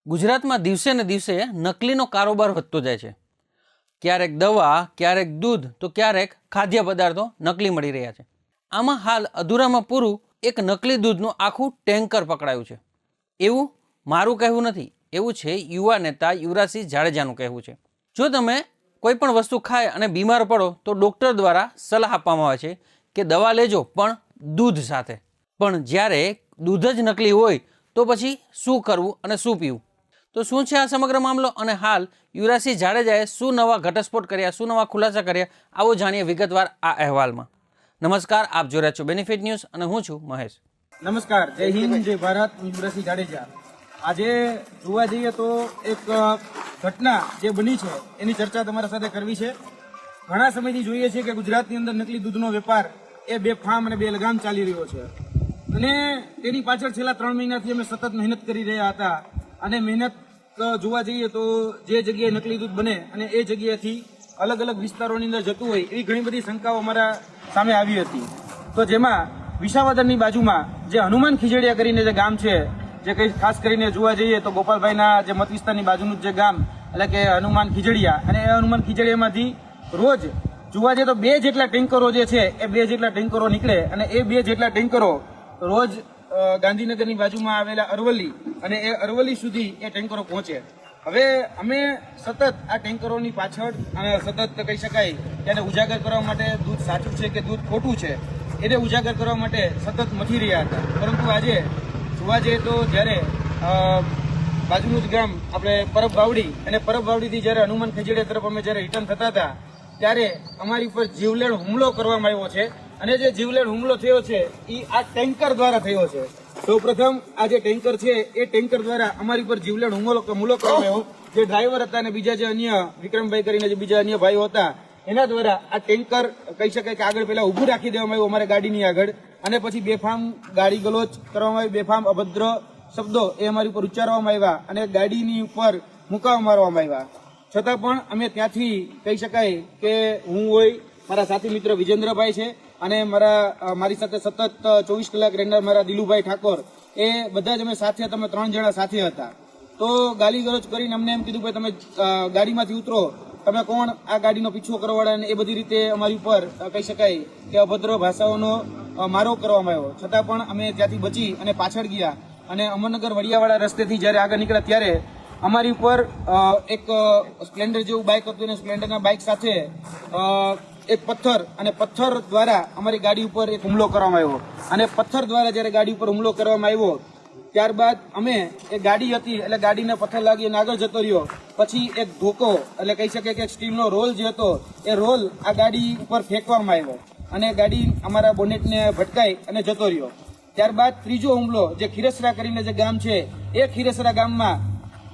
ગુજરાતમાં દિવસે ને દિવસે નકલીનો કારોબાર વધતો જાય છે. ક્યારેક દવા, ક્યારેક દૂધ તો ક્યારેક ખાદ્ય પદાર્થો નકલી મળી રહ્યા છે. આમાં હાલ અધૂરામાં પૂરું એક નકલી દૂધનું આખું ટેન્કર પકડાયું છે. એવું મારું કહેવું નથી, એવું છે યુવા નેતા યુવરાજસિંહ જાડેજાનું કહેવું છે. જો તમે કોઈ પણ વસ્તુ ખાય અને બીમાર પડો તો ડૉક્ટર દ્વારા સલાહ આપવામાં આવે છે કે દવા લેજો પણ દૂધ સાથે. પણ જ્યારે દૂધ જ નકલી હોય તો પછી શું કરવું અને શું પીવું? તો શું છે આ સમગ્ર મામલો અને હાલ યુવરાજસિંહ જાડેજાએ શું નવા ઘટસ્ફોટ કર્યા, શું નવા ખુલાસા કર્યા, આવો જાણીએ વિગતવાર આ અહેવાલમાં. નમસ્કાર, આપ જોઈ રહ્યા છો બેનિફિટ ન્યૂઝ અને હું છું મહેશ. નમસ્કાર, જય હિન્દ, જય ભારત. યુવરાજસિંહ જાડેજા. આજે જોવા જઈએ તો એક ઘટના જે બની છે એની ચર્ચા તમારા સાથે કરવી છે. ઘણા સમયથી જોઈએ છે કે ગુજરાતની અંદર નકલી દૂધનો વેપાર એ બેફામ અને બેલગામ ચાલી રહ્યો છે અને તેની પાછળ છેલ્લા 3 મહિનાથી અમે સતત મહેનત કરી રહ્યા હતા. અને મહેનત જોવા જઈએ તો જે જગ્યાએ નકલી દૂધ બને અને એ જગ્યાએથી અલગ અલગ વિસ્તારોની અંદર જતું હોય એવી ઘણી બધી શંકાઓ અમારા સામે આવી હતી. તો જેમાં વિસાવદરની બાજુમાં જે હનુમાન ખીજડીયા કરીને જે ગામ છે, જે કંઈ ખાસ કરીને જોવા જઈએ તો ગોપાલભાઈના જે મત વિસ્તારની બાજુનું જે ગામ એટલે કે હનુમાન ખીજડીયા, અને એ હનુમાન ખીજડીયામાંથી રોજ જોવા જઈએ તો 2 જેટલા ટેન્કરો જે છે એ 2 જેટલા ટેન્કરો નીકળે અને એ 2 જેટલા ટેન્કરો રોજ ગાંધીનગરની બાજુમાં આવેલા અરવલ્લી અને એ અરવલ્લી સુધી એ ટેન્કરો પહોંચે. હવે અમે સતત આ ટેન્કરોની પાછળ અને સતત કહી શકાય તેને ઉજાગર કરવા માટે દૂધ સાચું છે કે દૂધ ખોટું છે એને ઉજાગર કરવા માટે સતત મથી રહ્યા હતા. પરંતુ આજે જોવા જઈએ તો જ્યારે બાજુનું જ ગામ આપણે પરબ વાવડી અને પરબ વાવડીથી જ્યારે હનુમાન ખીજડીયા તરફ અમે જ્યારે રિટર્ન થતા હતા ત્યારે અમારી ઉપર જીવલેણ હુમલો કરવામાં આવ્યો છે. અને જે જીવલેણ હુમલો થયો છે એ આ ટેન્કર દ્વારા થયો છે. સૌપ્રથમ આ જે ટેન્કર છે એ ટેન્કર દ્વારા અમારી ઉપર જીવલેણ હુમલો કરવામાં આવ્યો. જે ડ્રાઈવર હતા અને બીજા જે અન્ય વિક્રમભાઈ કરીને જે બીજા અન્ય ભાઈઓ હતા એના દ્વારા આ ટેન્કર કહી શકાય કે આગળ પહેલા ઊભું રાખી દેવામાં આવ્યું અમારે ગાડીની આગળ, અને પછી બેફામ ગાડી ગલોચ કરવામાં આવી, બેફામ અભદ્ર શબ્દો એ અમારી ઉપર ઉચ્ચારવામાં આવ્યા અને ગાડીની ઉપર મુકાવ મારવામાં આવ્યા. છતાં પણ અમે ત્યાંથી કહી શકાય કે હું હોય, મારા સાથી મિત્ર વિજેન્દ્રભાઈ છે અને મારી સાથે સતત 24 કલાક રહેનાર મારા દિલુભાઈ ઠાકોર, એ બધા જ અમે સાથે હતા. અમે 3 જણા સાથે હતા. તો ગાલી ગલોચ કરીને અમને એમ કીધું ભાઈ તમે ગાડીમાંથી ઉતરો, તમે કોણ, આ ગાડીનો પીછો કરવાવાળા, અને એ બધી રીતે અમારી ઉપર કહી શકાય કે અભદ્ર ભાષાઓનો મારો કરવામાં આવ્યો. છતાં પણ અમે ત્યાંથી બચી અને પાછળ ગયા અને અમરનગર વડિયાવાળા રસ્તેથી જ્યારે આગળ નીકળ્યા ત્યારે અમારી ઉપર એક સ્પ્લેન્ડર જેવું બાઇક હતું અને સ્પ્લેન્ડરના બાઇક સાથે એક પથ્થર દ્વારા અમારી ગાડી ઉપર એક હુમલો કરવામાં આવ્યો. અને પથ્થર દ્વારા જ્યારે ગાડી ઉપર હુમલો કરવામાં આવ્યો ત્યારબાદ અમે એ ગાડી હતી એટલે ગાડીને પથ્થર લાગી અને આગળ જતો રહ્યો. પછી એક ધોકો એટલે કહી શકાય કે સ્ટીલનો રોલ જે હતો એ રોલ આ ગાડી ઉપર ફેંકવામાં આવ્યો અને ગાડી અમારા બોનેટને ભટકાઈ અને જતો રહ્યો. ત્યારબાદ ત્રીજો હુમલો જે ખીરસરા કરીને જે ગામ છે એ ખીરસરા ગામમાં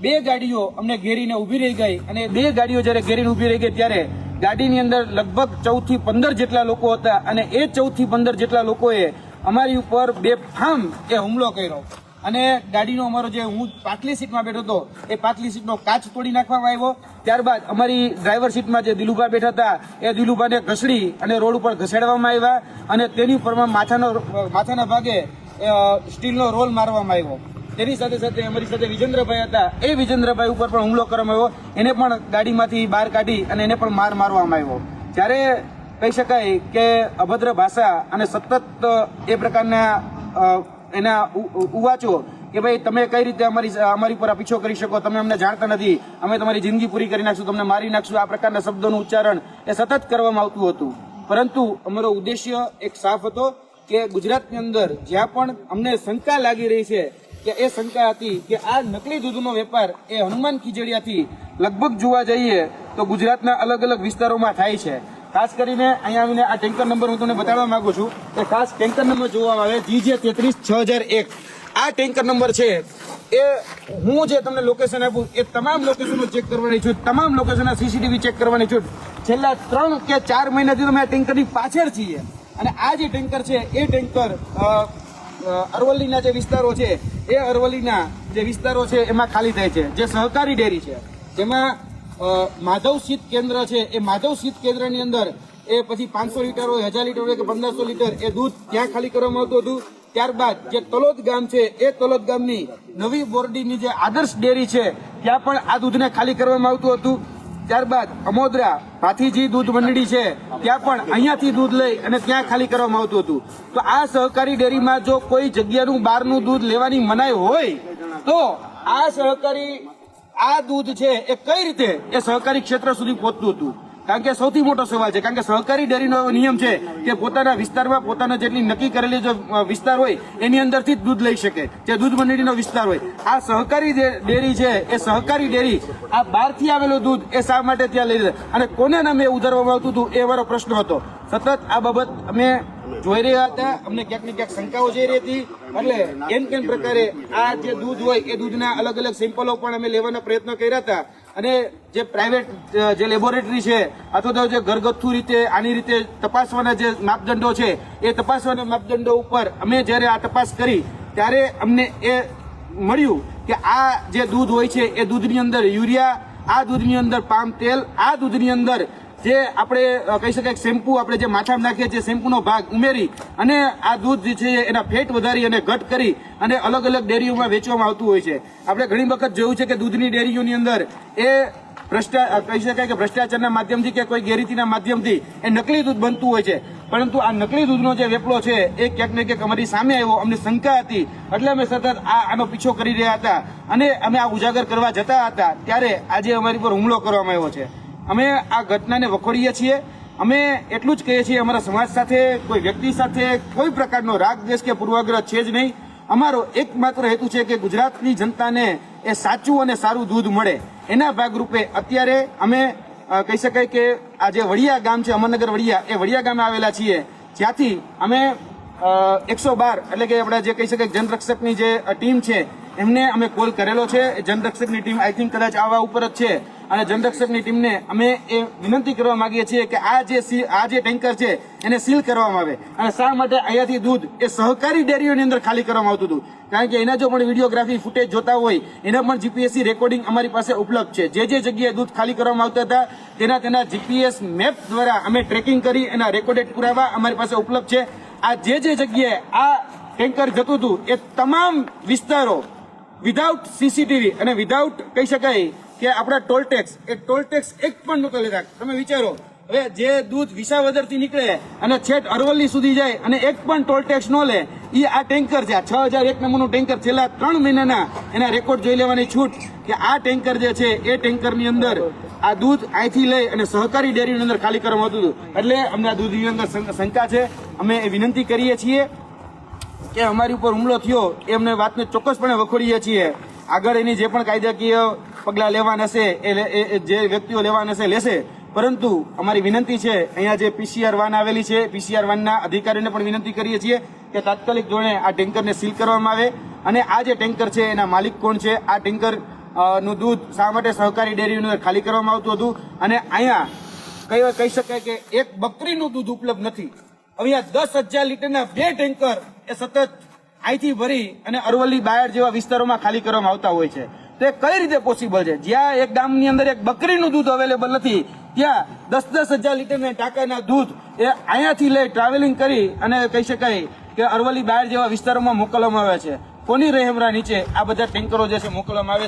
2 ગાડીઓ અમને ઘેરીને ઊભી રહી ગઈ અને 2 ગાડીઓ જ્યારે ઘેરીને ઊભી રહી ગઈ ત્યારે ગાડીની અંદર લગભગ 14 થી 15 જેટલા લોકો હતા અને એ 14 થી 15 જેટલા લોકોએ અમારી ઉપર બેફામ એ હુમલો કર્યો. અને ગાડીનો અમારો જે હું પાછલી સીટમાં બેઠો હતો એ પાછલી સીટનો કાચ તોડી નાખવામાં આવ્યો. ત્યારબાદ અમારી ડ્રાઈવર સીટમાં જે દિલુભા બેઠા હતા એ દિલુભાને ઘસડી અને રોડ ઉપર ઘસેડવામાં આવ્યા અને તેની ઉપર માથાના ભાગે સ્ટીલનો રોલ મારવામાં આવ્યો. તેની સાથે સાથે અમારી સાથે વિજેન્દ્રભાઈ હતા, એ વિજેન્દ્રભાઈ ઉપર પણ હુમલો કરવામાં આવ્યો. એને પણ ગાડીમાંથી બહાર કાઢી અને એને પણ મારવામાં આવ્યો. જ્યારે કહી શકાય કે અભદ્ર ભાષા અને સતત એ પ્રકારના એના ઉવાચો કે ભાઈ તમે કઈ રીતે અમારી પર પીછો કરી શકો, તમે અમને જાણતા નથી, અમે તમારી જિંદગી પૂરી કરી નાખશું, તમને મારી નાખશું, આ પ્રકારના શબ્દોનું ઉચ્ચારણ એ સતત કરવામાં આવતું હતું. પરંતુ અમારો ઉદ્દેશ્ય એક સાફ હતો કે ગુજરાતની અંદર જ્યાં પણ અમને શંકા લાગી રહી છે કે એ શંકા હતી કે આ નકલી દૂધનો વેપાર એ હનુમાન ખીજડીયાથી લગભગ જોવા જઈએ તો ગુજરાતના અલગ અલગ વિસ્તારોમાં થાય છે. ખાસ કરીને અહીંયા આવીને આ ટેન્કર નંબર હું તમને બતાવવા માંગુ છું કે ખાસ ટેન્કર નંબર જોવામાં આવે GJ336001. આ ટેન્કર નંબર છે એ હું જે તમને લોકેશન આપું એ તમામ લોકેશનો ચેક કરવાની છું, તમામ લોકેશનના CCTV ચેક કરવાની છું. છેલ્લા 3 કે 4 મહિનાથી તમે આ ટેન્કરની પાછળ છીએ અને આ જે ટેન્કર છે એ ટેન્કર અરવલ્લીના જે વિસ્તારો છે એ અરવલ્લીના જે વિસ્તારો છે એમાં ખાલી થાય છે. જે સહકારી ડેરી છે જેમાં માધવ શીત કેન્દ્ર છે એ માધવ શીત કેન્દ્રની અંદર એ પછી 500 લીટર હોય, 1000 લીટર હોય કે 1500 લીટર એ દૂધ ત્યાં ખાલી કરવામાં આવતું હતું ત્યારબાદ જે તલોદ ગામ છે એ તલોદ ગામની નવી બોરડીની જે આદર્શ ડેરી છે ત્યાં પણ આ દૂધને ખાલી કરવામાં આવતું હતું. ત્યારબાદ અમોદરા ભાથીજી દૂધ મંડળી છે ત્યાં પણ અહીંયાથી દૂધ લઈ અને ત્યાં ખાલી કરવામાં આવતું હતું. તો આ સહકારી ડેરીમાં જો કોઈ જગ્યાનું બહારનું દૂધ લેવાની મનાઈ હોય તો આ સહકારી આ દૂધ છે એ કઈ રીતે એ સહકારી ક્ષેત્ર સુધી પહોંચતું હતું? કારણ કે સૌથી મોટો સવાલ છે. કારણ કે સહકારી ડેરીનો એવો નિયમ છે કે પોતાના વિસ્તારમાં પોતાના જેટલી નક્કી કરેલી જો વિસ્તાર હોય એની અંદરથી જ દૂધ લઈ શકે, જે દૂધ મંડળીનો વિસ્તાર હોય. આ સહકારી ડેરી છે એ સહકારી ડેરી આ બહારથી આવેલું દૂધ એ શા માટે ત્યાં લઈ અને કોને નામે ઉધારવામાં આવતું હતું એ મારો પ્રશ્ન હતો. સતત આ બાબત અમે જોઈ રહ્યા હતા, અમને ક્યાંક ને ક્યાંક શંકાઓ જઈ રહી હતી. એટલે કેમ પ્રકારે આ જે દૂધ હોય એ દૂધના અલગ અલગ સેમ્પલો પણ અમે લેવાના પ્રયત્ન કર્યા હતા. અને જે પ્રાઇવેટ જે લેબોરેટરી છે અથવા તો જે ઘરગથ્થુ રીતે આની રીતે તપાસવાના જે માપદંડો છે એ તપાસવાના માપદંડો ઉપર અમે જ્યારે આ તપાસ કરી ત્યારે અમને એ મળ્યું કે આ જે દૂધ હોય છે એ દૂધની અંદર યુરિયા, આ દૂધની અંદર પામ તેલ, આ દૂધની અંદર જે આપણે કહી શકાય શેમ્પુ આપણે જે માથામાં નાખીએ છીએ શેમ્પુનો ભાગ ઉમેરી અને આ દૂધ જે છે એના ફેટ વધારી અને ઘટ કરી અને અલગ અલગ ડેરીઓમાં વેચવામાં આવતું હોય છે. આપણે ઘણી વખત જોયું છે કે દૂધની ડેરીઓની અંદર એ કહી શકાય કે ભ્રષ્ટાચારના માધ્યમથી કે કોઈ ગેરરીતિના માધ્યમથી એ નકલી દૂધ બનતું હોય છે. પરંતુ આ નકલી દૂધનો જે વેપલો છે એ ક્યાંક ને ક્યાંક અમારી સામે આવ્યો, અમને શંકા હતી એટલે અમે સતત આનો પીછો કરી રહ્યા હતા અને અમે આ ઉજાગર કરવા જતા હતા ત્યારે આજે અમારી પર હુમલો કરવામાં આવ્યો છે. અમે આ ઘટનાને વખોડીએ છીએ. અમે એટલું જ કહીએ છીએ અમારા સમાજ સાથે કોઈ વ્યક્તિ સાથે કોઈ પ્રકારનો રાગ દ્વેષ કે પૂર્વાગ્રહ છે જ નહીં. અમારો એકમાત્ર હેતુ છે કે ગુજરાતની જનતાને એ સાચું અને સારું દૂધ મળે. એના ભાગરૂપે અત્યારે અમે કહી શકાય કે આ જે વડિયા ગામ છે અમરનગર વડિયા એ વડિયા ગામે આવેલા છીએ, જ્યાંથી અમે 112 એટલે કે આપણે જે કહી શકાય જનરક્ષકની જે ટીમ છે એમને અમે કોલ કરેલો છે. જનરક્ષકની ટીમ આઈ થિંક કદાચ આવા ઉપર જ છે અને જનરક્ષકની ટીમને અમે એ વિનંતી કરવા માંગીએ છીએ કે આ જે ટેન્કર છે એને સીલ કરવામાં આવે. અને શા માટે અહીંયાથી દૂધ એ સહકારી ડેરીઓની અંદર ખાલી કરવામાં આવતું હતું? કારણ કે એના જો પણ વિડીયોગ્રાફી ફૂટેજ જોતા હોય એના પણ જીપીએસસી રેકોર્ડિંગ અમારી પાસે ઉપલબ્ધ છે. જે જગ્યાએ દૂધ ખાલી કરવામાં આવતા હતા તેના જીપીએસ મેપ દ્વારા અમે ટ્રેકિંગ કરી એના રેકોર્ડેડ પુરાવા અમારી પાસે ઉપલબ્ધ છે. આ જે જગ્યાએ આ ટેન્કર જતું હતું એ તમામ વિસ્તારો વિધાઉટ સીસીટીવી અને વિધાઉટ કહી શકાય કે આપણા ટોલ ટેક્સ એક પણ નહોતા લેતા. તમે વિચારો હવે જે દૂધ વિસાવદરથી નીકળે અને છેક અરવલ્લી સુધી જાય અને એક પણ ટોલ ટેક્સ ન લે એ આ ટેન્કર છે. આ 6001 નંબરનું ટેન્કર છેલ્લા 3 મહિનાના એના રેકોર્ડ જોઈ લેવાની છૂટ કે આ ટેન્કર જે છે એ ટેન્કરની અંદર આ દૂધ અહીંથી લઈ અને સહકારી ડેરીની અંદર ખાલી કરવામાં આવતું હતું. એટલે અમને આ દૂધની અંદર શંકા છે. અમે એ વિનંતી કરીએ છીએ કે અમારી ઉપર હુમલો થયો એ અમને વાતને ચોક્કસપણે વખોડીએ છીએ. આગળ એની જે પણ કાયદાકીય પગલાં લેવાના હશે એ જે વ્યક્તિઓ લેવાના હશે લેશે. પરંતુ અમારી વિનંતી છે અહીંયા જે પીસીઆર વાન આવેલી છે પીસીઆર વાનના અધિકારીઓને પણ વિનંતી કરીએ છીએ કે તાત્કાલિક ધોરણે આ ટેન્કરને સીલ કરવામાં આવે અને આ જે ટેન્કર છે એના માલિક કોણ છે, આ ટેન્કર નું દૂધ શા માટે સહકારી ડેરીની અંદર ખાલી કરવામાં આવતું હતું અને અહીંયા કહી શકાય કે એક બકરીનું દૂધ ઉપલબ્ધ નથી. અહીંયા 10,000 લીટરના 2 ટેન્કર એ સતત અહીંથી ભરી અને અરવલ્લી બાયડ જેવા વિસ્તારોમાં ખાલી કરવામાં આવતા હોય છે. તો એ કઈ રીતે પોસિબલ છે? જ્યાં એક ગામની અંદર એક બકરીનું દૂધ અવેલેબલ નથી ત્યાં 10,000 લીટરના ટાંકાના દૂધ એ અહીંયાથી લઈ ટ્રાવેલિંગ કરી અને કહી શકાય કે અરવલ્લી બાયડ જેવા વિસ્તારોમાં મોકલવામાં આવે છે. કોની રહેમરા નીચે આ બધા ટેન્કરો જે છે મોકલવામાં આવે છે?